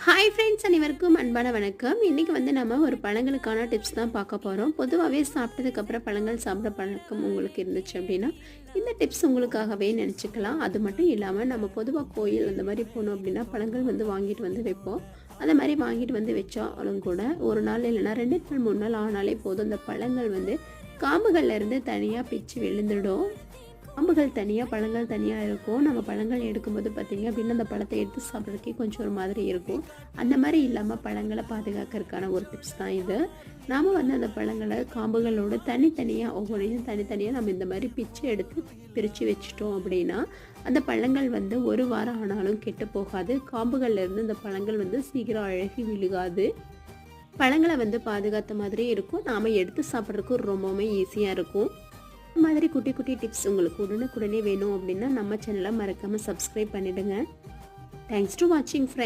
Hi friends, அனைவருக்கும் அன்பான வணக்கம். இன்றைக்கி நம்ம ஒரு பழங்களுக்கான டிப்ஸ் தான் பார்க்க போகிறோம். பொதுவாகவே சாப்பிட்டதுக்கப்புறம் பழங்கள் சாப்பிட்ற பழக்கம் உங்களுக்கு இருந்துச்சு அப்படின்னா இந்த டிப்ஸ் உங்களுக்காகவே நினச்சிக்கலாம். அது மட்டும் இல்லாமல் நம்ம பொதுவாக கோயில் அந்த மாதிரி போனோம் அப்படின்னா பழங்கள் வாங்கிட்டு வைப்போம். அந்த மாதிரி வாங்கிட்டு வச்சாலும் கூட ஒரு நாள் இல்லைன்னா 2 நாள் 3 நாள் ஆனாலே போதும். அந்த பழங்கள் காம்புகள்லேருந்து தனியாக பிச்சு விழுந்துடும். காம்புகள் தனியாக பழங்கள் தனியாக இருக்கும். நம்ம பழங்கள் எடுக்கும்போது பார்த்திங்க அப்படின்னா அந்த பழத்தை எடுத்து சாப்பிட்றதுக்கே கொஞ்சம் ஒரு மாதிரி இருக்கும். அந்த மாதிரி இல்லாமல் பழங்களை பாதுகாக்கிறதுக்கான ஒரு டிப்ஸ் தான் இது. நாம் அந்த பழங்களை காம்புகளோடு தனித்தனியாக ஒவ்வொன்றையும் தனித்தனியாக நம்ம இந்த மாதிரி பிச்சு எடுத்து பிரித்து வச்சிட்டோம் அப்படின்னா அந்த பழங்கள் ஒரு வாரம் ஆனாலும் கெட்டு போகாது. காம்புகள்லேருந்து இந்த பழங்கள் சீக்கிரம் அழுகி விழுகாது. பழங்களை பாதுகாத்த மாதிரி இருக்கும். நாம் எடுத்து சாப்பிட்றதுக்கு ரொம்பவுமே ஈஸியாக இருக்கும். இந்த மாதிரி குட்டி குட்டி டிப்ஸ் உங்களுக்கு உடனுக்குடனே வேணும் அப்படின்னா நம்ம சேனலை மறக்காமல் சப்ஸ்கிரைப் பண்ணிவிடுங்க. தேங்க்ஸ் டு வாட்சிங் ஃப்ரெண்ட்ஸ்.